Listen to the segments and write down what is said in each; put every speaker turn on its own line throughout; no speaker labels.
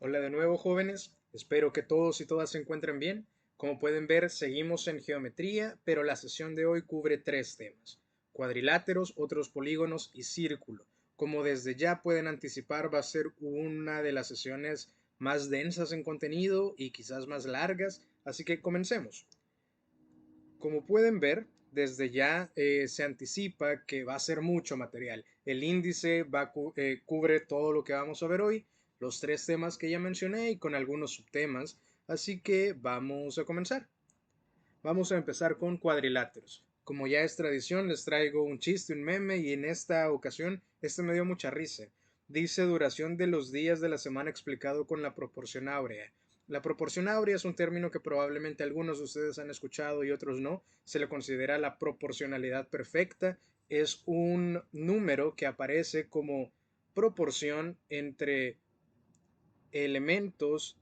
Hola de nuevo, jóvenes. Espero que todos y todas se encuentren bien. Como pueden ver, seguimos en geometría, pero la sesión de hoy cubre tres temas: cuadriláteros, otros polígonos y círculo. Como desde ya pueden anticipar, va a ser una de las sesiones más densas en contenido y quizás más largas, así que comencemos. Como pueden ver, desde ya se anticipa que va a ser mucho material. El índice cubre todo lo que vamos a ver hoy, los tres temas que ya mencioné y con algunos subtemas, así que vamos a comenzar. Vamos a empezar con cuadriláteros. Como ya es tradición, les traigo un chiste, un meme, y en esta ocasión este me dio mucha risa. Dice: duración de los días de la semana explicado con la proporción áurea. La proporción áurea es un término que probablemente algunos de ustedes han escuchado y otros no. Se le considera la proporcionalidad perfecta. Es un número que aparece como proporción elementos,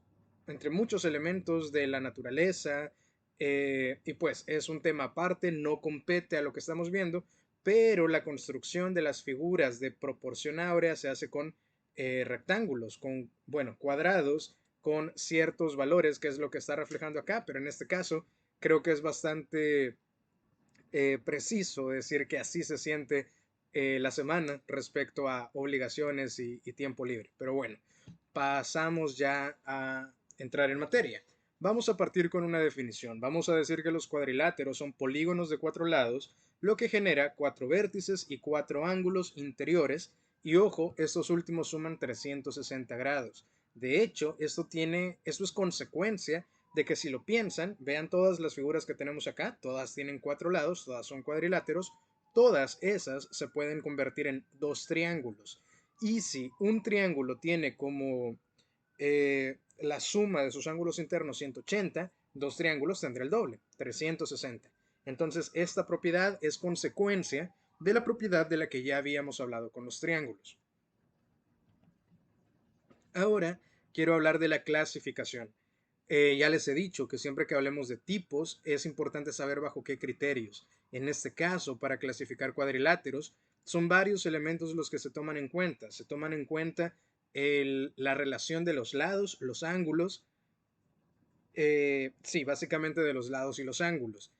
entre muchos elementos de la naturaleza, y pues es un tema aparte, no compete a lo que estamos viendo, pero la construcción de las figuras de proporción áurea se hace con rectángulos, con, bueno, cuadrados, con ciertos valores, que es lo que está reflejando acá, pero en este caso creo que es bastante preciso decir que así se siente la semana respecto a obligaciones y tiempo libre. Pero bueno, pasamos ya a entrar en materia. Vamos a partir con una definición. Vamos a decir que los cuadriláteros son polígonos de cuatro lados, lo que genera cuatro vértices y cuatro ángulos interiores. Y ojo, estos últimos suman 360 grados. De hecho, esto es consecuencia de que, si lo piensan, vean todas las figuras que tenemos acá, todas tienen cuatro lados, todas son cuadriláteros, todas esas se pueden convertir en dos triángulos. Y si un triángulo tiene como la suma de sus ángulos internos 180, dos triángulos tendrá el doble, 360. Entonces, esta propiedad es consecuencia de la propiedad de la que ya habíamos hablado con los triángulos. Ahora quiero hablar de la clasificación. Ya les he dicho que siempre que hablemos de tipos es importante saber bajo qué criterios. En este caso, para clasificar cuadriláteros, son varios elementos los que se toman en cuenta. Se toman en cuenta la relación de los lados, los ángulos, sí, básicamente de los lados y los ángulos,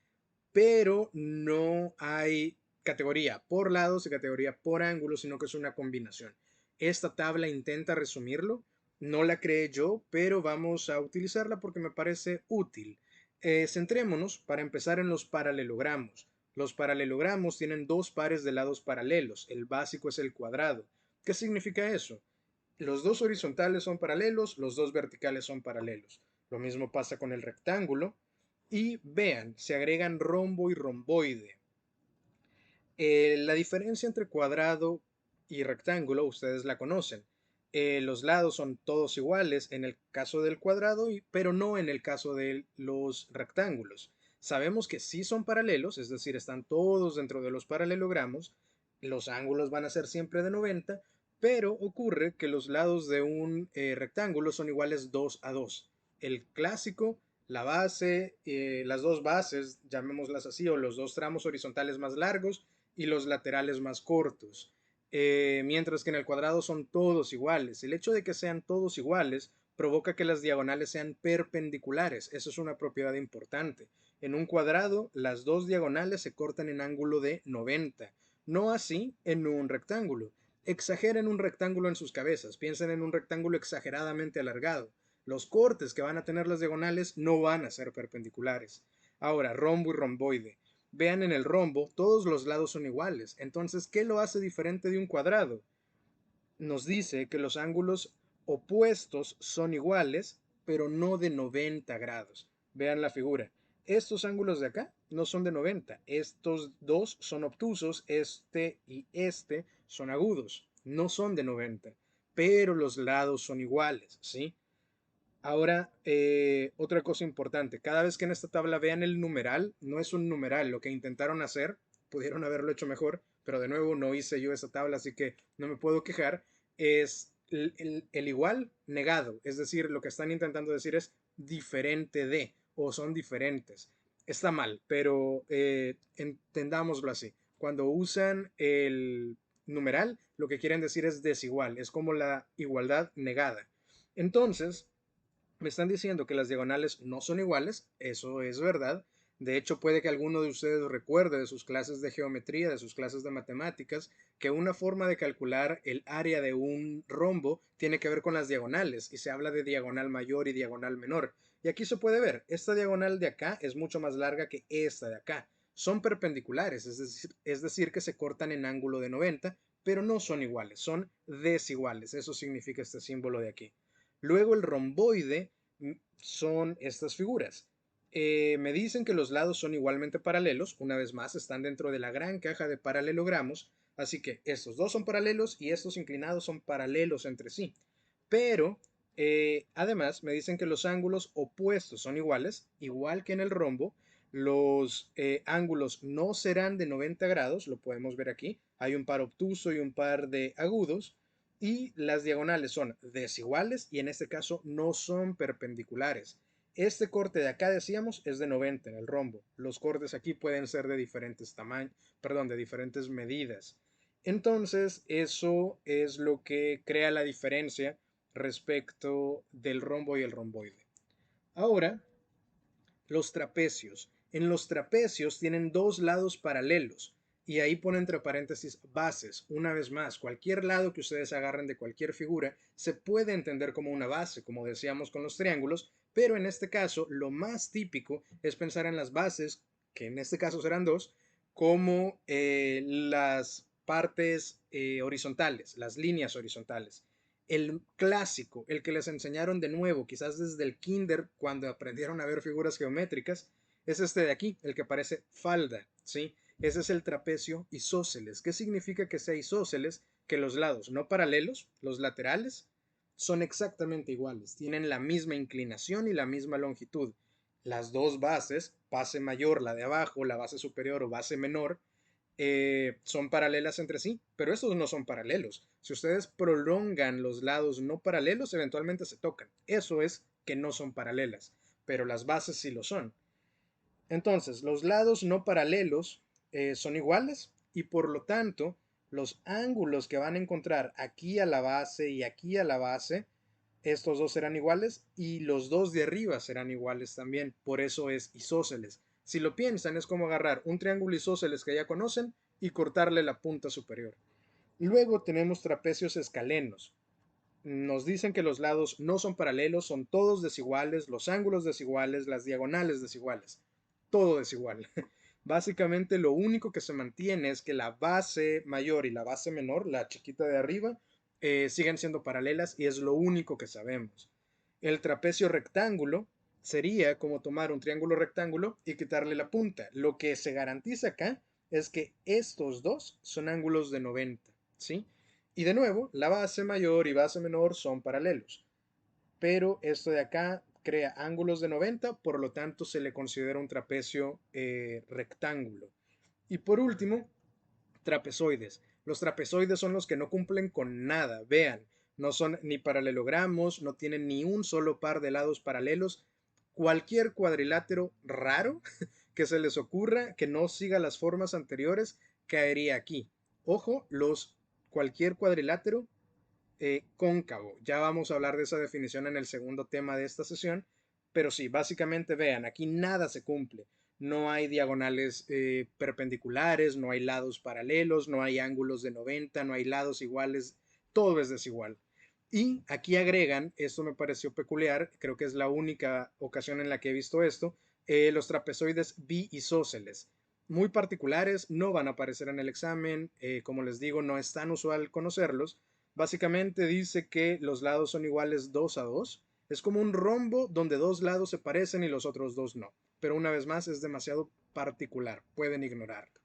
pero no hay categoría por lados y categoría por ángulos, sino que es una combinación. Esta tabla intenta resumirlo, no la creé yo, pero vamos a utilizarla porque me parece útil. Centrémonos para empezar en los paralelogramos. Los paralelogramos tienen dos pares de lados paralelos. El básico es el cuadrado. ¿Qué significa eso? Los dos horizontales son paralelos, los dos verticales son paralelos. Lo mismo pasa con el rectángulo. Y vean, se agregan rombo y romboide. La diferencia entre cuadrado y rectángulo ustedes la conocen. Los lados son todos iguales en el caso del cuadrado, pero no en el caso de los rectángulos. Sabemos que sí son paralelos, es decir, están todos dentro de los paralelogramos. Los ángulos van a ser siempre de 90, pero ocurre que los lados de un rectángulo son iguales 2 a 2. El clásico, la base, las dos bases, llamémoslas así, o los dos tramos horizontales más largos y los laterales más cortos. Mientras que en el cuadrado son todos iguales. El hecho de que sean todos iguales provoca que las diagonales sean perpendiculares. Eso es una propiedad importante. En un cuadrado, las dos diagonales se cortan en ángulo de 90. No así en un rectángulo. Exageren un rectángulo en sus cabezas. Piensen en un rectángulo exageradamente alargado. Los cortes que van a tener las diagonales no van a ser perpendiculares. Ahora, rombo y romboide. Vean, en el rombo todos los lados son iguales. Entonces, ¿qué lo hace diferente de un cuadrado? Nos dice que los ángulos opuestos son iguales, pero no de 90 grados. Vean la figura. Estos ángulos de acá no son de 90. Estos dos son obtusos, este y este son agudos. No son de 90, pero los lados son iguales, ¿sí? Ahora, otra cosa importante, cada vez que en esta tabla vean el numeral, no es un numeral, lo que intentaron hacer, pudieron haberlo hecho mejor, pero de nuevo no hice yo esa tabla, así que no me puedo quejar, es el igual negado, es decir, lo que están intentando decir es diferente de, o son diferentes. Está mal, pero entendámoslo así. Cuando usan el numeral, lo que quieren decir es desigual, es como la igualdad negada. Entonces, me están diciendo que las diagonales no son iguales, eso es verdad. De hecho, puede que alguno de ustedes recuerde de sus clases de geometría, de sus clases de matemáticas, que una forma de calcular el área de un rombo tiene que ver con las diagonales y se habla de diagonal mayor y diagonal menor. Y aquí se puede ver, esta diagonal de acá es mucho más larga que esta de acá. Son perpendiculares, es decir, que se cortan en ángulo de 90, pero no son iguales, son desiguales. Eso significa este símbolo de aquí. Luego el romboide son estas figuras. Me dicen que los lados son igualmente paralelos. Una vez más, están dentro de la gran caja de paralelogramos. Así que estos dos son paralelos y estos inclinados son paralelos entre sí. Pero, además, me dicen que los ángulos opuestos son iguales, igual que en el rombo. Los ángulos no serán de 90 grados, lo podemos ver aquí. Hay un par obtuso y un par de agudos y las diagonales son desiguales y en este caso no son perpendiculares. Este corte de acá decíamos es de 90 en el rombo. Los cortes aquí pueden ser de diferentes tamaños, perdón, de diferentes medidas. Entonces, eso es lo que crea la diferencia respecto del rombo y el romboide. Ahora, los trapecios. En los trapecios tienen dos lados paralelos y ahí pone entre paréntesis bases. Una vez más, cualquier lado que ustedes agarren de cualquier figura se puede entender como una base, como decíamos con los triángulos, pero en este caso lo más típico es pensar en las bases, que en este caso serán dos, como las partes horizontales, las líneas horizontales. El clásico, el que les enseñaron de nuevo, quizás desde el kinder, cuando aprendieron a ver figuras geométricas, es este de aquí, el que parece falda, ¿sí? Ese es el trapecio isósceles. ¿Qué significa que sea isósceles? Que los lados no paralelos, los laterales, son exactamente iguales, tienen la misma inclinación y la misma longitud. Las dos bases, base mayor, la de abajo, la base superior o base menor, son paralelas entre sí, pero estos no son paralelos. Si ustedes prolongan los lados no paralelos, eventualmente se tocan. Eso es que no son paralelas, pero las bases sí lo son. Entonces, los lados no paralelos son iguales y por lo tanto, los ángulos que van a encontrar aquí a la base y aquí a la base, estos dos serán iguales y los dos de arriba serán iguales también. Por eso es isósceles. Si lo piensan, es como agarrar un triángulo isósceles que ya conocen y cortarle la punta superior. Luego tenemos trapecios escalenos. Nos dicen que los lados no son paralelos, son todos desiguales, los ángulos desiguales, las diagonales desiguales. Todo desigual. Básicamente lo único que se mantiene es que la base mayor y la base menor, la chiquita de arriba, siguen siendo paralelas y es lo único que sabemos. El trapecio rectángulo sería como tomar un triángulo rectángulo y quitarle la punta. Lo que se garantiza acá es que estos dos son ángulos de 90, ¿sí? Y de nuevo, la base mayor y base menor son paralelos, pero esto de acá crea ángulos de 90, por lo tanto se le considera un trapecio rectángulo. Y por último, trapezoides. Los trapezoides son los que no cumplen con nada, vean, no son ni paralelogramos, no tienen ni un solo par de lados paralelos. Cualquier cuadrilátero raro que se les ocurra que no siga las formas anteriores caería aquí. Ojo, cualquier cuadrilátero cóncavo. Ya vamos a hablar de esa definición en el segundo tema de esta sesión, pero sí, básicamente vean, aquí nada se cumple. No hay diagonales perpendiculares, no hay lados paralelos, no hay ángulos de 90, no hay lados iguales, todo es desigual. Y aquí agregan, esto me pareció peculiar, creo que es la única ocasión en la que he visto esto, los trapezoides biisósceles. Muy particulares, no van a aparecer en el examen, como les digo, no es tan usual conocerlos. Básicamente dice que los lados son iguales 2 a 2. Es como un rombo donde dos lados se parecen y los otros dos no. Pero una vez más es demasiado particular, pueden ignorarlo.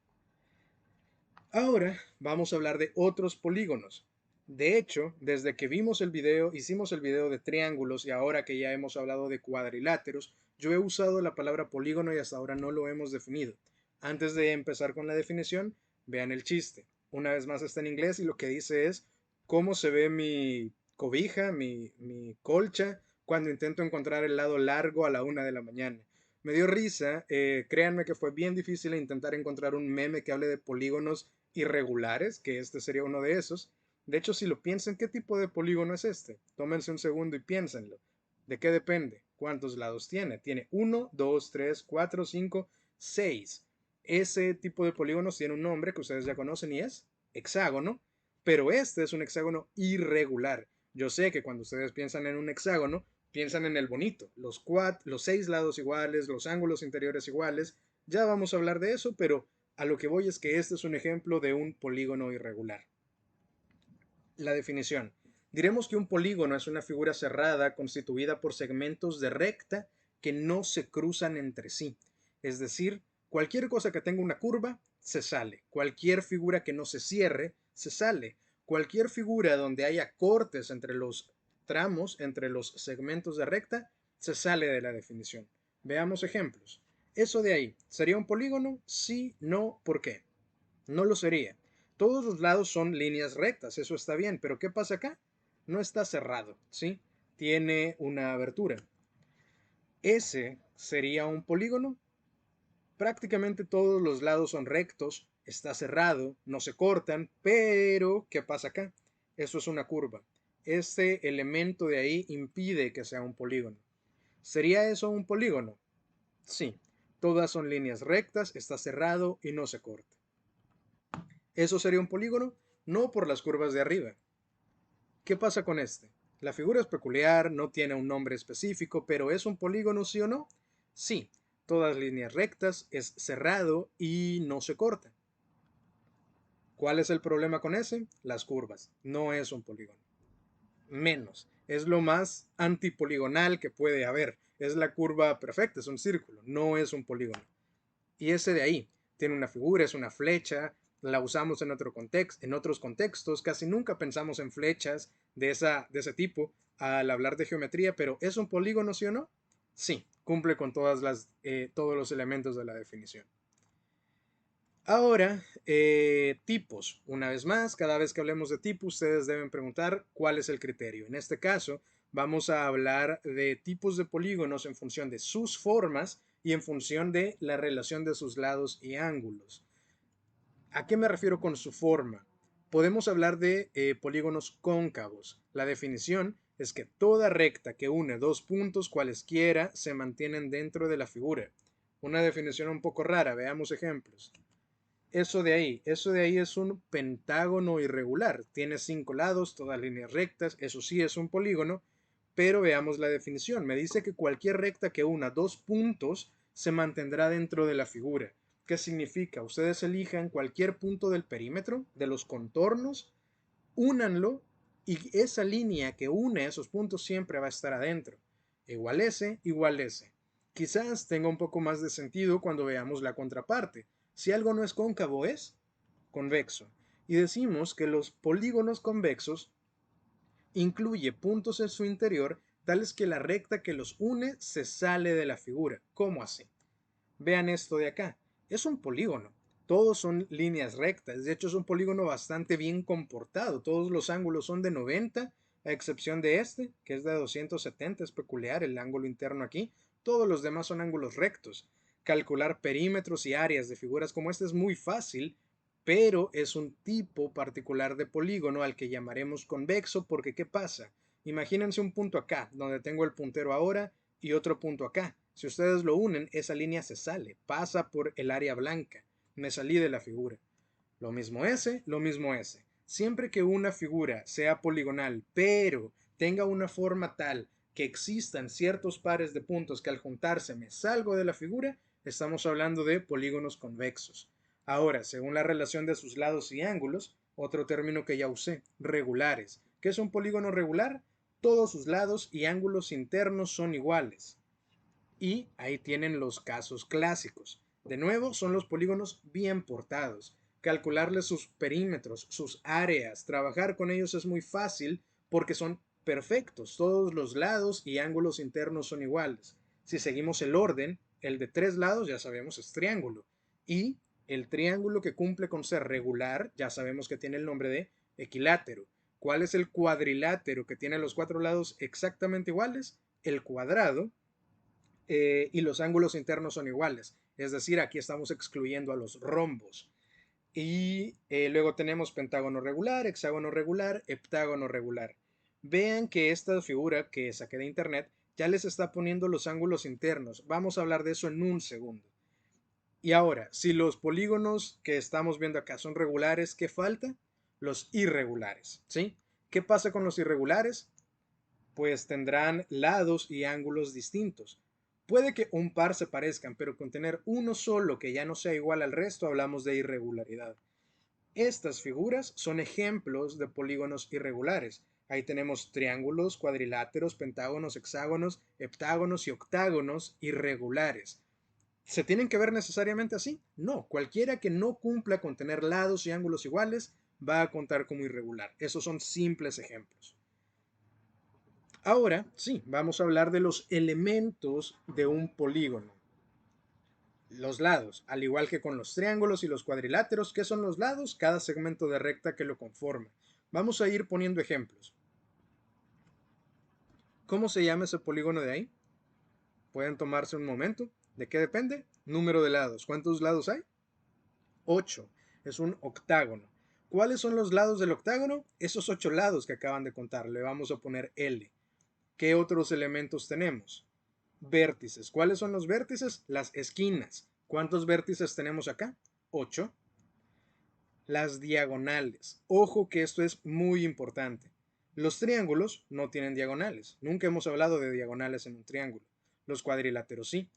Ahora vamos a hablar de otros polígonos. De hecho, desde que vimos el video, hicimos el video de triángulos y ahora que ya hemos hablado de cuadriláteros, yo he usado la palabra polígono y hasta ahora no lo hemos definido. Antes de empezar con la definición, vean el chiste. Una vez más está en inglés y lo que dice es cómo se ve mi cobija, mi colcha, cuando intento encontrar el lado largo a la 1 de la mañana. Me dio risa, créanme que fue bien difícil intentar encontrar un meme que hable de polígonos irregulares, que este sería uno de esos. De hecho, si lo piensan, ¿qué tipo de polígono es este? Tómense un segundo y piénsenlo. ¿De qué depende? ¿Cuántos lados tiene? Tiene 1, 2, 3, 4, 5, 6. Ese tipo de polígonos tiene un nombre que ustedes ya conocen y es hexágono, pero este es un hexágono irregular. Yo sé que cuando ustedes piensan en un hexágono, piensan en el bonito, los 6 lados iguales, los ángulos interiores iguales. Ya vamos a hablar de eso, pero a lo que voy es que este es un ejemplo de un polígono irregular. La definición. Diremos que un polígono es una figura cerrada constituida por segmentos de recta que no se cruzan entre sí. Es decir, cualquier cosa que tenga una curva se sale. Cualquier figura que no se cierre se sale. Cualquier figura donde haya cortes entre los tramos, entre los segmentos de recta, se sale de la definición. Veamos ejemplos. Eso de ahí, ¿sería un polígono? Sí, no, ¿por qué? No lo sería. Todos los lados son líneas rectas, eso está bien, pero ¿qué pasa acá? No está cerrado, ¿sí? Tiene una abertura. ¿Ese sería un polígono? Prácticamente todos los lados son rectos, está cerrado, no se cortan, pero ¿qué pasa acá? Eso es una curva. Este elemento de ahí impide que sea un polígono. ¿Sería eso un polígono? Sí. Todas son líneas rectas, está cerrado y no se corta. ¿Eso sería un polígono? No por las curvas de arriba. ¿Qué pasa con este? La figura es peculiar, no tiene un nombre específico, pero ¿es un polígono sí o no? Sí, todas líneas rectas, es cerrado y no se corta. ¿Cuál es el problema con ese? Las curvas. No es un polígono. Menos. Es lo más antipoligonal que puede haber. Es la curva perfecta, es un círculo, no es un polígono. Y ese de ahí tiene una figura, es una flecha, la usamos en otros contextos, casi nunca pensamos en flechas de ese tipo al hablar de geometría, pero ¿es un polígono sí o no? Sí, cumple con todos los elementos de la definición. Ahora, tipos. Una vez más, cada vez que hablemos de tipos, ustedes deben preguntar cuál es el criterio. En este caso, vamos a hablar de tipos de polígonos en función de sus formas y en función de la relación de sus lados y ángulos. ¿A qué me refiero con su forma? Podemos hablar de polígonos cóncavos. La definición es que toda recta que une dos puntos cualesquiera se mantienen dentro de la figura. Una definición un poco rara, veamos ejemplos. Eso de ahí es un pentágono irregular. Tiene 5 lados, todas líneas rectas, eso sí es un polígono, pero veamos la definición. Me dice que cualquier recta que una dos puntos se mantendrá dentro de la figura. ¿Qué significa? Ustedes elijan cualquier punto del perímetro, de los contornos, únanlo y esa línea que une esos puntos siempre va a estar adentro. Igual S, igual S. Quizás tenga un poco más de sentido cuando veamos la contraparte. Si algo no es cóncavo, es convexo. Y decimos que los polígonos convexos incluye puntos en su interior tales que la recta que los une se sale de la figura. ¿Cómo así? Vean esto de acá. Es un polígono. Todos son líneas rectas. De hecho, es un polígono bastante bien comportado. Todos los ángulos son de 90, a excepción de este, que es de 270. Es peculiar el ángulo interno aquí. Todos los demás son ángulos rectos. Calcular perímetros y áreas de figuras como este es muy fácil, pero es un tipo particular de polígono al que llamaremos convexo porque ¿qué pasa? Imagínense un punto acá, donde tengo el puntero ahora, y otro punto acá. Si ustedes lo unen, esa línea se sale, pasa por el área blanca. Me salí de la figura. Lo mismo ese, lo mismo ese. Siempre que una figura sea poligonal, pero tenga una forma tal que existan ciertos pares de puntos que al juntarse me salgo de la figura, estamos hablando de polígonos convexos. Ahora, según la relación de sus lados y ángulos, otro término que ya usé, regulares. ¿Qué es un polígono regular? Todos sus lados y ángulos internos son iguales. Y ahí tienen los casos clásicos. De nuevo, son los polígonos bien portados. Calcularles sus perímetros, sus áreas, trabajar con ellos es muy fácil porque son perfectos. Todos los lados y ángulos internos son iguales. Si seguimos el orden, el de 3 lados ya sabemos es triángulo. Y el triángulo que cumple con ser regular, ya sabemos que tiene el nombre de equilátero. ¿Cuál es el cuadrilátero que tiene los 4 lados exactamente iguales? El cuadrado, y los ángulos internos son iguales. Es decir, aquí estamos excluyendo a los rombos. Y luego tenemos pentágono regular, hexágono regular, heptágono regular. Vean que esta figura que saqué de internet ya les está poniendo los ángulos internos. Vamos a hablar de eso en un segundo. Y ahora, si los polígonos que estamos viendo acá son regulares, ¿qué falta? Los irregulares, ¿sí? ¿Qué pasa con los irregulares? Pues tendrán lados y ángulos distintos. Puede que un par se parezcan, pero con tener uno solo que ya no sea igual al resto, hablamos de irregularidad. Estas figuras son ejemplos de polígonos irregulares. Ahí tenemos triángulos, cuadriláteros, pentágonos, hexágonos, heptágonos y octágonos irregulares. ¿Se tienen que ver necesariamente así? No, cualquiera que no cumpla con tener lados y ángulos iguales va a contar como irregular. Esos son simples ejemplos. Ahora, sí, vamos a hablar de los elementos de un polígono. Los lados, al igual que con los triángulos y los cuadriláteros, ¿qué son los lados? Cada segmento de recta que lo conforma. Vamos a ir poniendo ejemplos. ¿Cómo se llama ese polígono de ahí? Pueden tomarse un momento. ¿De qué depende? Número de lados. ¿Cuántos lados hay? 8. Es un octágono. ¿Cuáles son los lados del octágono? Esos 8 lados que acaban de contar. Le vamos a poner L. ¿Qué otros elementos tenemos? Vértices. ¿Cuáles son los vértices? Las esquinas. ¿Cuántos vértices tenemos acá? 8. Las diagonales. Ojo que esto es muy importante. Los triángulos no tienen diagonales. Nunca hemos hablado de diagonales en un triángulo. Los cuadriláteros sí.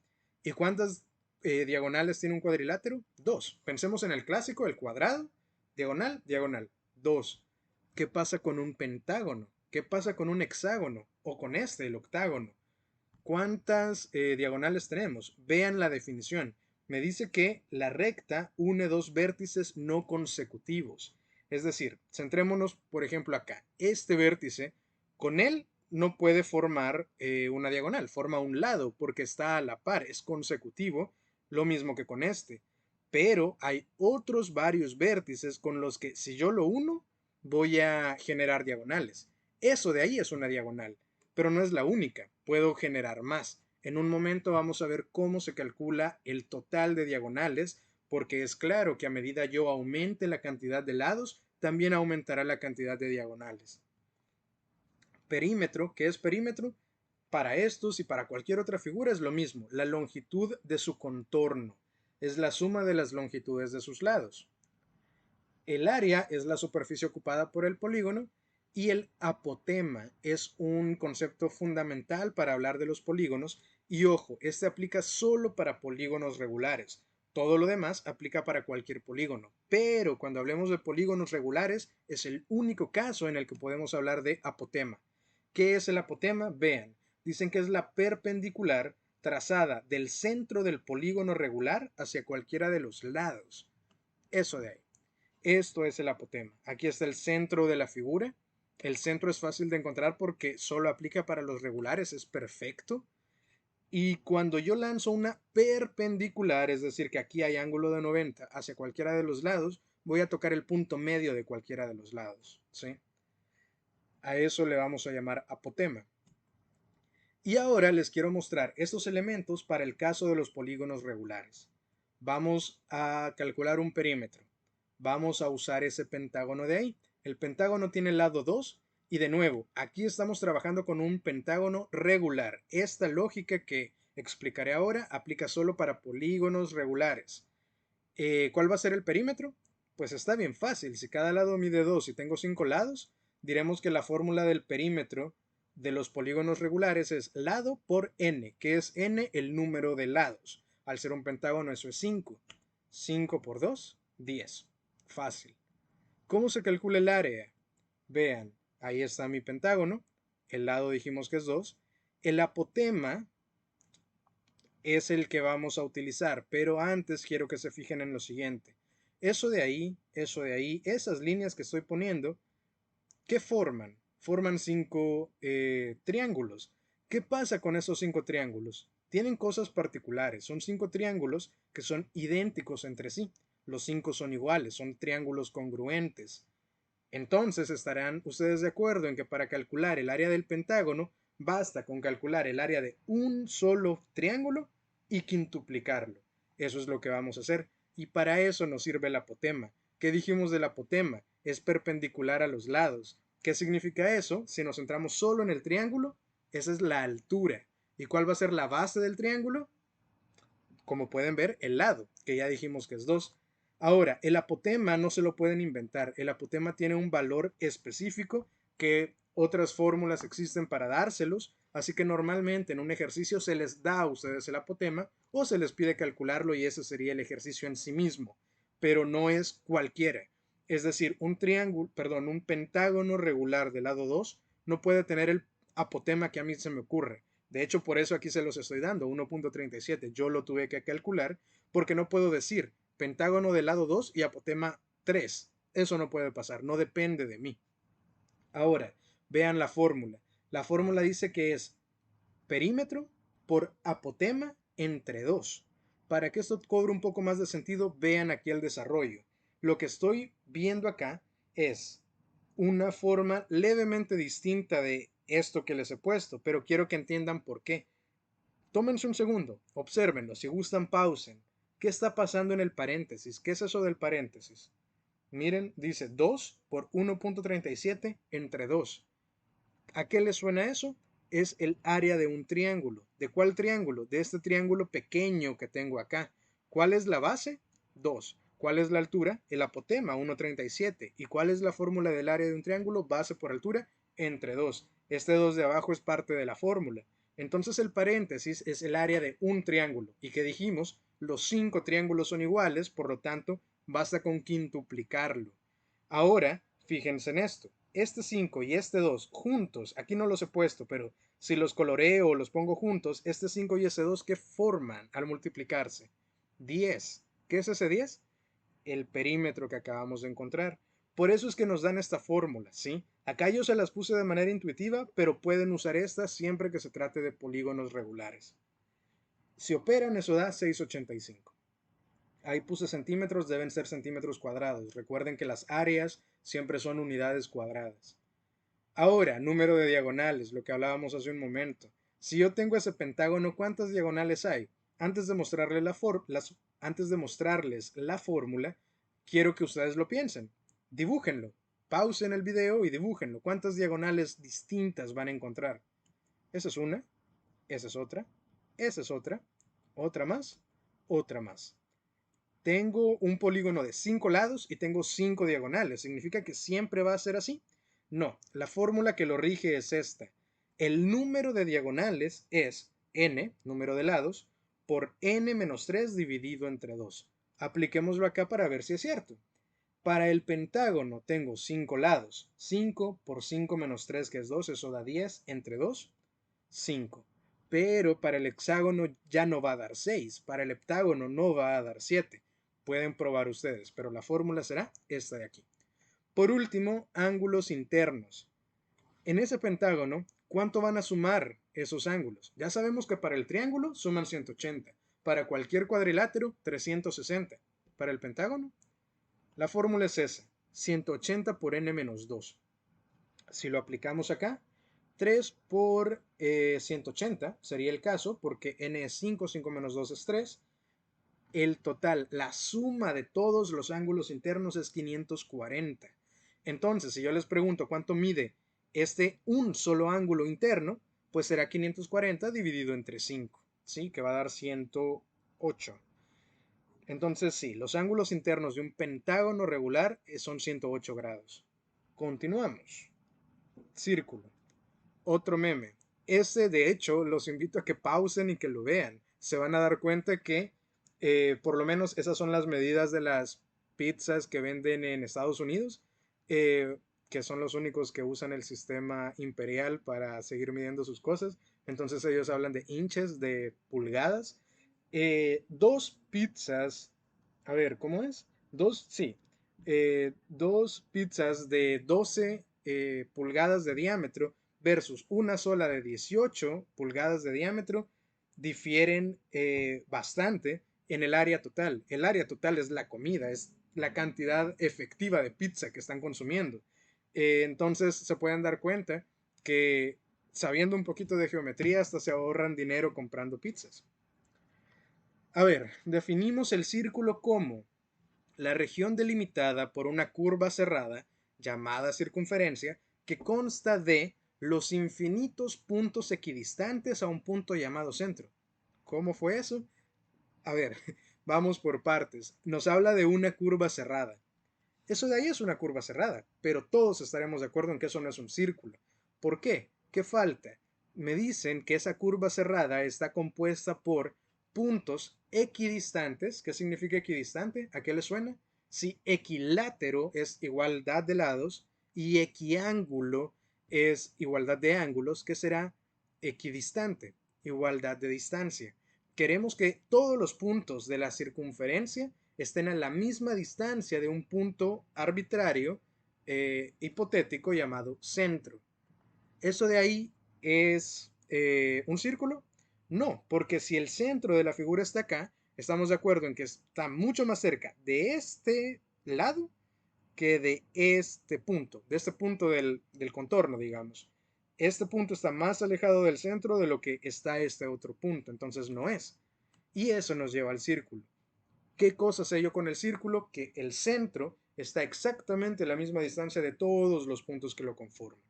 ¿Y cuántas diagonales tiene un cuadrilátero? 2. Pensemos en el clásico, el cuadrado, diagonal, diagonal. 2. ¿Qué pasa con un pentágono? ¿Qué pasa con un hexágono? O con este, el octágono. ¿Cuántas diagonales tenemos? Vean la definición. Me dice que la recta une dos vértices no consecutivos. Es decir, centrémonos, por ejemplo, acá. Este vértice, con él no puede formar una diagonal, forma un lado porque está a la par, es consecutivo, lo mismo que con este. Pero hay otros varios vértices con los que si yo lo uno, voy a generar diagonales. Eso de ahí es una diagonal, pero no es la única, puedo generar más. En un momento vamos a ver cómo se calcula el total de diagonales, porque es claro que a medida yo aumente la cantidad de lados, también aumentará la cantidad de diagonales. Perímetro, ¿qué es perímetro? Para estos y para cualquier otra figura es lo mismo, la longitud de su contorno, es la suma de las longitudes de sus lados. El área es la superficie ocupada por el polígono y el apotema es un concepto fundamental para hablar de los polígonos y ojo, este aplica solo para polígonos regulares. Todo lo demás aplica para cualquier polígono, pero cuando hablemos de polígonos regulares es el único caso en el que podemos hablar de apotema. ¿Qué es el apotema? Vean, dicen que es la perpendicular trazada del centro del polígono regular hacia cualquiera de los lados. Eso de ahí. Esto es el apotema. Aquí está el centro de la figura. El centro es fácil de encontrar porque solo aplica para los regulares, es perfecto. Y cuando yo lanzo una perpendicular, es decir, que aquí hay ángulo de 90 hacia cualquiera de los lados, voy a tocar el punto medio de cualquiera de los lados, ¿sí? A eso le vamos a llamar apotema. Y ahora les quiero mostrar estos elementos para el caso de los polígonos regulares. Vamos a calcular un perímetro. Vamos a usar ese pentágono de ahí. El pentágono tiene el lado 2 y de nuevo, aquí estamos trabajando con un pentágono regular. Esta lógica que explicaré ahora aplica solo para polígonos regulares. ¿Cuál va a ser el perímetro? Pues está bien fácil. Si cada lado mide 2 y tengo 5 lados, diremos que la fórmula del perímetro de los polígonos regulares es lado por n, que es n el número de lados. Al ser un pentágono eso es 5. 5 por 2, 10. Fácil. ¿Cómo se calcula el área? Vean, ahí está mi pentágono. El lado dijimos que es 2. El apotema es el que vamos a utilizar, pero antes quiero que se fijen en lo siguiente. Eso de ahí, esas líneas que estoy poniendo, ¿qué forman? Forman 5 triángulos. ¿Qué pasa con esos 5 triángulos? Tienen cosas particulares. Son 5 triángulos que son idénticos entre sí. Los 5 son iguales, son triángulos congruentes. Entonces estarán ustedes de acuerdo en que para calcular el área del pentágono basta con calcular el área de un solo triángulo y quintuplicarlo. Eso es lo que vamos a hacer y para eso nos sirve el apotema. ¿Qué dijimos del apotema? Es perpendicular a los lados. ¿Qué significa eso? Si nos centramos solo en el triángulo, esa es la altura. ¿Y cuál va a ser la base del triángulo? Como pueden ver, el lado, que ya dijimos que es 2. Ahora, el apotema no se lo pueden inventar. El apotema tiene un valor específico que otras fórmulas existen para dárselos, así que normalmente en un ejercicio se les da a ustedes el apotema o se les pide calcularlo y ese sería el ejercicio en sí mismo, pero no es cualquiera. Es decir, un triángulo, perdón, un pentágono regular del lado 2 no puede tener el apotema que a mí se me ocurre. De hecho, por eso aquí se los estoy dando, 1.37. Yo lo tuve que calcular porque no puedo decir pentágono del lado 2 y apotema 3. Eso no puede pasar, no depende de mí. Ahora, vean la fórmula. La fórmula dice que es perímetro por apotema entre 2. Para que esto cobre un poco más de sentido, vean aquí el desarrollo. Lo que estoy viendo acá es una forma levemente distinta de esto que les he puesto, pero quiero que entiendan por qué. Tómense un segundo, obsérvenlo, si gustan pausen. ¿Qué está pasando en el paréntesis? ¿Qué es eso del paréntesis? Miren, dice 2 por 1.37 entre 2. ¿A qué le suena eso? Es el área de un triángulo. ¿De cuál triángulo? De este triángulo pequeño que tengo acá. ¿Cuál es la base? 2. ¿Cuál es la altura? El apotema, 1.37. ¿Y cuál es la fórmula del área de un triángulo? Base por altura, entre 2. Este 2 de abajo es parte de la fórmula. Entonces el paréntesis es el área de un triángulo. Y que dijimos, los 5 triángulos son iguales, por lo tanto, basta con quintuplicarlo. Ahora, fíjense en esto. Este 5 y este 2 juntos, aquí no los he puesto, pero si los coloreo o los pongo juntos, este 5 y ese 2, ¿qué forman al multiplicarse? 10. ¿Qué es ese 10? El perímetro que acabamos de encontrar. Por eso es que nos dan esta fórmula, ¿sí? Acá yo se las puse de manera intuitiva, pero pueden usar esta siempre que se trate de polígonos regulares. Si operan, eso da 685. Ahí puse centímetros, deben ser centímetros cuadrados. Recuerden que las áreas siempre son unidades cuadradas. Ahora, número de diagonales, lo que hablábamos hace un momento. Si yo tengo ese pentágono, ¿cuántas diagonales hay? Antes de antes de mostrarles la fórmula, quiero que ustedes lo piensen. Dibújenlo. Pausen el video y dibújenlo. ¿Cuántas diagonales distintas van a encontrar? Esa es una, esa es otra más, otra más. Tengo un polígono de 5 lados y tengo 5 diagonales. ¿Significa que siempre va a ser así? No, la fórmula que lo rige es esta. El número de diagonales es n, número de lados, por n menos 3 dividido entre 2. Apliquémoslo acá para ver si es cierto. Para el pentágono tengo 5 lados. 5 por 5 menos 3, que es 2, eso da 10 entre 2, 5. Pero para el hexágono ya no va a dar 6. Para el heptágono no va a dar 7. Pueden probar ustedes, pero la fórmula será esta de aquí. Por último, ángulos internos. En ese pentágono, ¿cuánto van a sumar esos ángulos? Ya sabemos que para el triángulo suman 180. Para cualquier cuadrilátero, 360. Para el pentágono, la fórmula es esa. 180 por n menos 2. Si lo aplicamos acá, 3 por 180 sería el caso, porque n es 5, 5 menos 2 es 3. El total, la suma de todos los ángulos internos es 540. Entonces, si yo les pregunto cuánto mide un solo ángulo interno, pues será 540 dividido entre 5, ¿sí? Que va a dar 108. Entonces, sí, los ángulos internos de un pentágono regular son 108 grados. Continuamos. Círculo. Otro meme. Ese, de hecho, los invito a que pausen y que lo vean. Se van a dar cuenta que por lo menos esas son las medidas de las pizzas que venden en Estados Unidos, que son los únicos que usan el sistema imperial para seguir midiendo sus cosas. Entonces ellos hablan de inches, de pulgadas. Dos pizzas, a ver, ¿cómo es? Sí. Dos pizzas de 12 pulgadas de diámetro versus una sola de 18 pulgadas de diámetro difieren bastante en el área total. El área total es la comida, es la cantidad efectiva de pizza que están consumiendo. Entonces se pueden dar cuenta que sabiendo un poquito de geometría hasta se ahorran dinero comprando pizzas. A ver, definimos el círculo como la región delimitada por una curva cerrada, llamada circunferencia, que consta de los infinitos puntos equidistantes a un punto llamado centro. ¿Cómo fue eso? A ver, vamos por partes. Nos habla de una curva cerrada. Eso de ahí es una curva cerrada, pero todos estaremos de acuerdo en que eso no es un círculo. ¿Por qué? ¿Qué falta? Me dicen que esa curva cerrada está compuesta por puntos equidistantes. ¿Qué significa equidistante? ¿A qué le suena? Si equilátero es igualdad de lados y equiángulo es igualdad de ángulos, ¿qué será equidistante? Igualdad de distancia. Queremos que todos los puntos de la circunferencia estén a la misma distancia de un punto arbitrario hipotético llamado centro. ¿Eso de ahí es un círculo? No, porque si el centro de la figura está acá, estamos de acuerdo en que está mucho más cerca de este lado que de este punto del contorno, digamos. Este punto está más alejado del centro de lo que está este otro punto, entonces no es. Y eso nos lleva al círculo. ¿Qué cosa sé yo con el círculo? Que el centro está exactamente a la misma distancia de todos los puntos que lo conforman.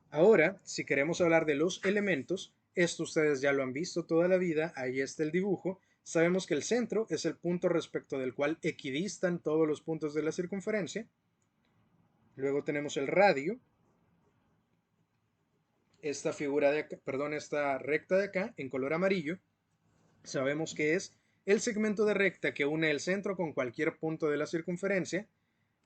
Ahora, si queremos hablar de los elementos, esto ustedes ya lo han visto toda la vida, ahí está el dibujo. Sabemos que el centro es el punto respecto del cual equidistan todos los puntos de la circunferencia. Luego tenemos el radio, esta figura de acá, perdón, esta recta de acá en color amarillo. Sabemos que es el segmento de recta que une el centro con cualquier punto de la circunferencia.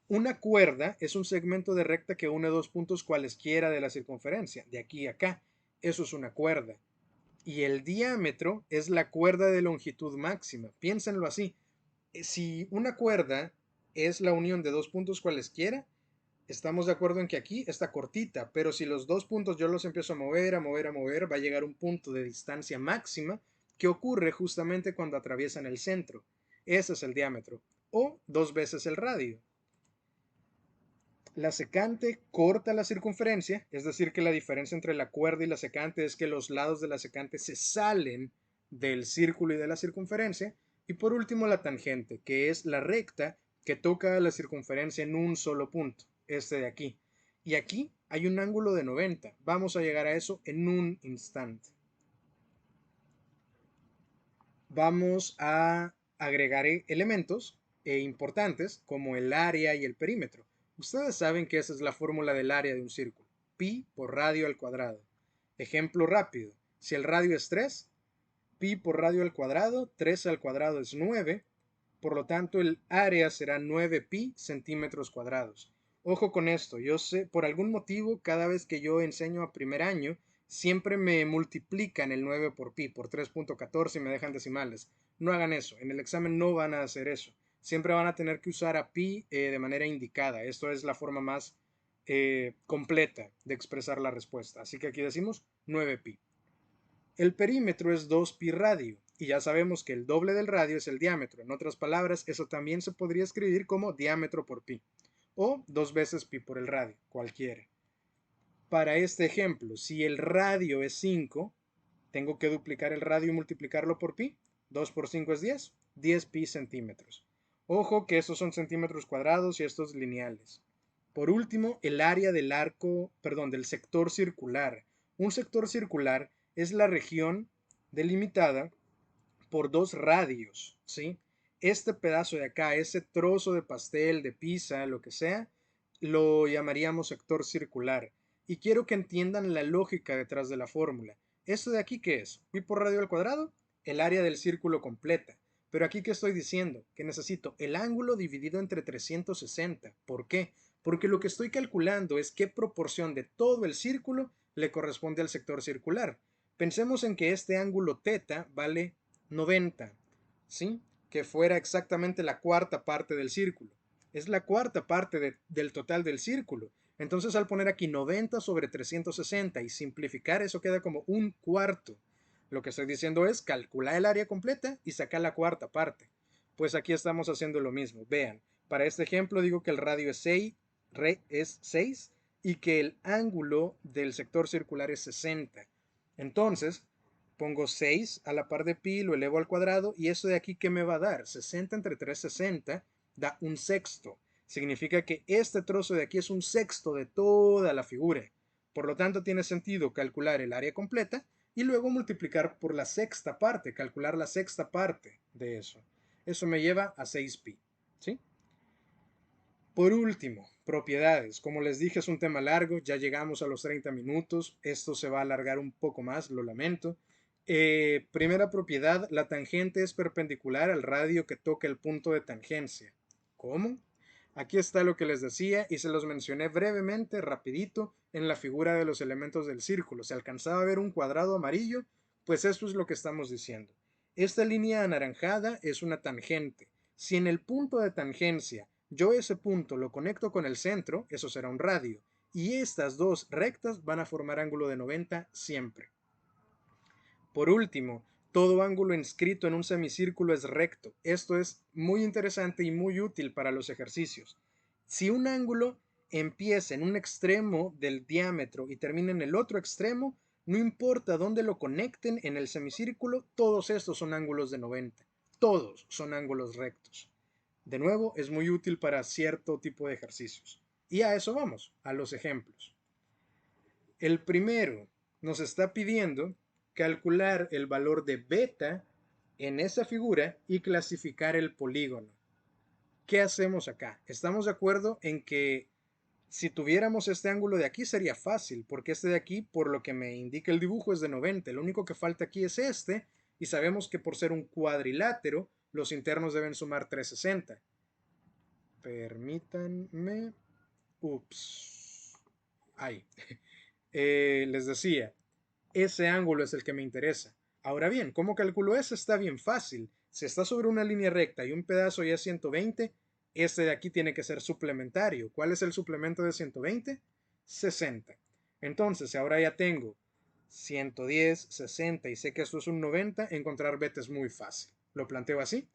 Una cuerda es un segmento de recta que une dos puntos cualesquiera de la circunferencia, de aquí a acá. Eso es una cuerda. Y el diámetro es la cuerda de longitud máxima. Piénsenlo así. Si una cuerda es la unión de dos puntos cualesquiera, estamos de acuerdo en que aquí está cortita, pero si los dos puntos yo los empiezo a mover, a mover, a mover, va a llegar un punto de distancia máxima que ocurre justamente cuando atraviesan el centro. Ese es el diámetro. O dos veces el radio. La secante corta la circunferencia, es decir, que la diferencia entre la cuerda y la secante es que los lados de la secante se salen del círculo y de la circunferencia. Y por último, la tangente, que es la recta que toca la circunferencia en un solo punto, este de aquí. Y aquí hay un ángulo de 90. Vamos a llegar a eso en un instante. Vamos a agregar elementos importantes como el área y el perímetro. Ustedes saben que esa es la fórmula del área de un círculo. Pi por radio al cuadrado. Ejemplo rápido. Si el radio es 3, pi por radio al cuadrado, 3 al cuadrado es 9. Por lo tanto, el área será 9 pi centímetros cuadrados. Ojo con esto, yo sé, por algún motivo, cada vez que yo enseño a primer año, siempre me multiplican el 9 por pi, por 3.14 y me dejan decimales. No hagan eso, en el examen no van a hacer eso. Siempre van a tener que usar a pi de manera indicada. Esto es la forma más completa de expresar la respuesta. Así que aquí decimos 9 pi. El perímetro es 2 pi radio y ya sabemos que el doble del radio es el diámetro. En otras palabras, eso también se podría escribir como diámetro por pi o 2 veces pi por el radio, cualquiera. Para este ejemplo, si el radio es 5, tengo que duplicar el radio y multiplicarlo por pi. 2 por 5 es 10, 10 pi centímetros. Ojo que estos son centímetros cuadrados y estos lineales. Por último, el área del arco, perdón, del sector circular. Un sector circular es la región delimitada por dos radios, ¿sí? Este pedazo de acá, ese trozo de pastel, de pizza, lo que sea, lo llamaríamos sector circular. Y quiero que entiendan la lógica detrás de la fórmula. ¿Esto de aquí qué es? Pi por radio al cuadrado, el área del círculo completa. Pero aquí, ¿qué estoy diciendo? Que necesito el ángulo dividido entre 360. ¿Por qué? Porque lo que estoy calculando es qué proporción de todo el círculo le corresponde al sector circular. Pensemos en que este ángulo θ vale 90, ¿sí? Que fuera exactamente la cuarta parte del círculo. Es la cuarta parte del total del círculo. Entonces al poner aquí 90 sobre 360 y simplificar, eso queda como un cuarto. Lo que estoy diciendo es calcular el área completa y sacar la cuarta parte. Pues aquí estamos haciendo lo mismo. Vean, para este ejemplo digo que el radio es 6 y que el ángulo del sector circular es 60. Entonces, pongo 6 a la par de pi, lo elevo al cuadrado, y eso de aquí, ¿qué me va a dar? 60 entre 360 da un sexto. Significa que este trozo de aquí es un sexto de toda la figura. Por lo tanto, tiene sentido calcular el área completa y luego multiplicar por la sexta parte, calcular la sexta parte de eso. Eso me lleva a 6pi, ¿sí? Por último, propiedades. Como les dije, es un tema largo, ya llegamos a los 30 minutos, esto se va a alargar un poco más, lo lamento. Primera propiedad, la tangente es perpendicular al radio que toca el punto de tangencia. ¿Cómo? Aquí está lo que les decía y se los mencioné brevemente, rapidito, en la figura de los elementos del círculo. ¿Se alcanzaba a ver un cuadrado amarillo? Pues esto es lo que estamos diciendo. Esta línea anaranjada es una tangente. Si en el punto de tangencia yo ese punto lo conecto con el centro, eso será un radio. Y estas dos rectas van a formar ángulo de 90 siempre. Por último, todo ángulo inscrito en un semicírculo es recto. Esto es muy interesante y muy útil para los ejercicios. Si un ángulo empieza en un extremo del diámetro y termina en el otro extremo, no importa dónde lo conecten en el semicírculo, todos estos son ángulos de 90. Todos son ángulos rectos. De nuevo, es muy útil para cierto tipo de ejercicios. Y a eso vamos, a los ejemplos. El primero nos está pidiendo calcular el valor de beta en esa figura y clasificar el polígono. ¿Qué hacemos acá? Estamos de acuerdo en que si tuviéramos este ángulo de aquí sería fácil, porque este de aquí, por lo que me indica el dibujo, es de 90. Lo único que falta aquí es este, y sabemos que por ser un cuadrilátero, los internos deben sumar 360. Permítanme. Ups. Ahí. Les decía, ese ángulo es el que me interesa. Ahora bien, ¿cómo calculo eso? Está bien fácil. Si está sobre una línea recta y un pedazo ya es 120, este de aquí tiene que ser suplementario. ¿Cuál es el suplemento de 120? 60. Entonces, ahora ya tengo 110, 60 y sé que esto es un 90, encontrar beta es muy fácil. Lo planteo así,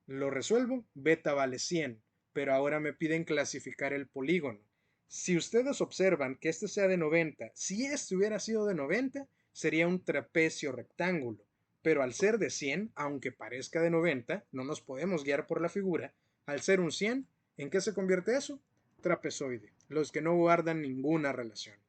lo resuelvo, beta vale 100, pero ahora me piden clasificar el polígono. Si ustedes observan que este sea de 90, si este hubiera sido de 90, sería un trapecio rectángulo, pero al ser de 100, aunque parezca de 90, no nos podemos guiar por la figura. Al ser un 100, ¿en qué se convierte eso? Trapezoide, los que no guardan ninguna relación.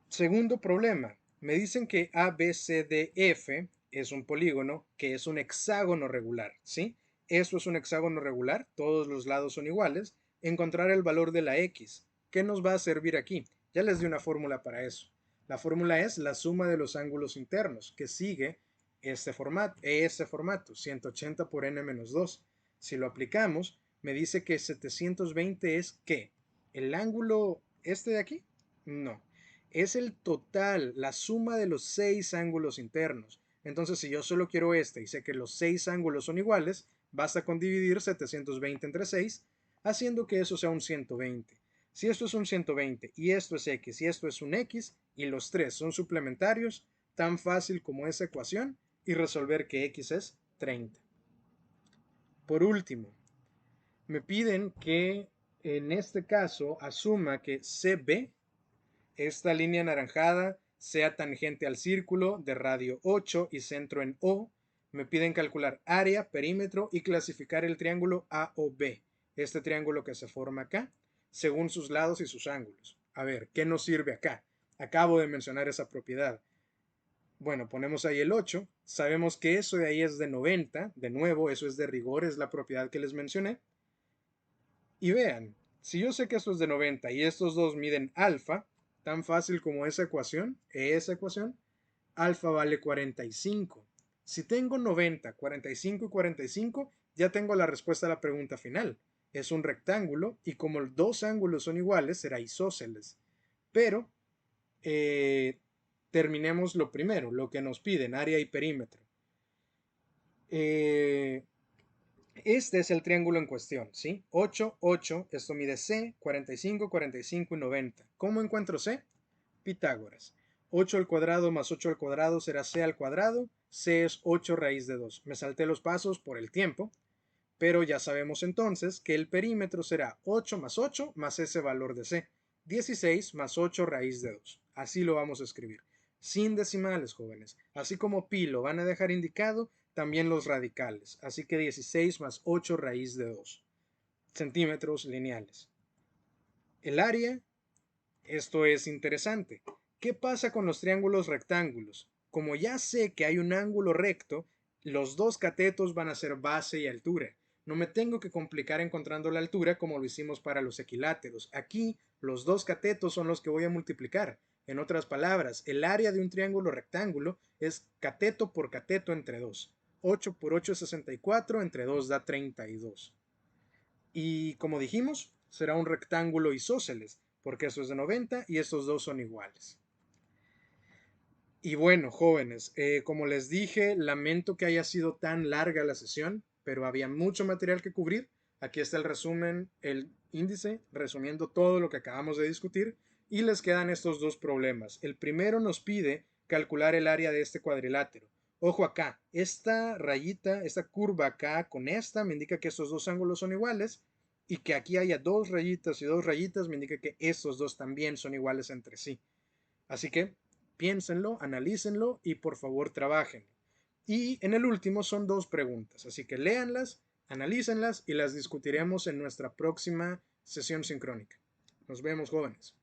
Segundo problema, me dicen que ABCDF es un polígono que es un hexágono regular, ¿sí? Eso es un hexágono regular, todos los lados son iguales. Encontrar el valor de la X. ¿Qué nos va a servir aquí? Ya les di una fórmula para eso. La fórmula es la suma de los ángulos internos, que sigue este formato 180 por n menos 2. Si lo aplicamos, me dice que 720 es ¿qué? ¿El ángulo este de aquí? No, es el total, la suma de los 6 ángulos internos. Entonces, si yo solo quiero este y sé que los 6 ángulos son iguales, basta con dividir 720 entre 6, haciendo que eso sea un 120. Si esto es un 120 y esto es x y esto es un x y los tres son suplementarios, tan fácil como esa ecuación y resolver que x es 30. Por último, me piden que en este caso asuma que CB, esta línea anaranjada, sea tangente al círculo de radio 8 y centro en O. Me piden calcular área, perímetro y clasificar el triángulo AOB, este triángulo que se forma acá, según sus lados y sus ángulos. A ver, ¿qué nos sirve acá? Acabo de mencionar esa propiedad. Bueno, ponemos ahí el 8. Sabemos que eso de ahí es de 90. De nuevo, eso es de rigor, es la propiedad que les mencioné. Y vean, si yo sé que esto es de 90 y estos dos miden alfa, tan fácil como esa ecuación, alfa vale 45. Si tengo 90, 45 y 45, ya tengo la respuesta a la pregunta final. Es un rectángulo y como los dos ángulos son iguales, será isósceles. Pero terminemos lo primero, lo que nos piden, área y perímetro. Este es el triángulo en cuestión, ¿sí? 8, 8, esto mide C, 45, 45 y 90. ¿Cómo encuentro C? Pitágoras. 8 al cuadrado más 8 al cuadrado será C al cuadrado. C es 8 raíz de 2. Me salté los pasos por el tiempo, pero ya sabemos entonces que el perímetro será 8 más ese valor de C. 16 más 8 raíz de 2. Así lo vamos a escribir. sin decimales, jóvenes. Así como pi lo van a dejar indicado, también los radicales. Así que 16 más 8 raíz de 2 centímetros lineales. El área, esto es interesante. ¿Qué pasa con los triángulos rectángulos? Como ya sé que hay un ángulo recto, los dos catetos van a ser base y altura. No me tengo que complicar encontrando la altura como lo hicimos para los equiláteros. Aquí los dos catetos son los que voy a multiplicar. En otras palabras, el área de un triángulo rectángulo es cateto por cateto entre 2. 8 por 8 es 64, entre 2 da 32. Y como dijimos, será un rectángulo isósceles, porque eso es de 90 y estos dos son iguales. Y bueno, jóvenes, como les dije, lamento que haya sido tan larga la sesión, pero había mucho material que cubrir. Aquí está el resumen, el índice, resumiendo todo lo que acabamos de discutir. Y les quedan estos dos problemas. El primero nos pide calcular el área de este cuadrilátero. Ojo acá, esta rayita, esta curva acá con esta me indica que estos dos ángulos son iguales y que aquí haya dos rayitas y dos rayitas me indica que estos dos también son iguales entre sí. Así que piénsenlo, analícenlo y por favor trabajen. Y en el último son dos preguntas, así que léanlas, analícenlas y las discutiremos en nuestra próxima sesión sincrónica. Nos vemos, jóvenes.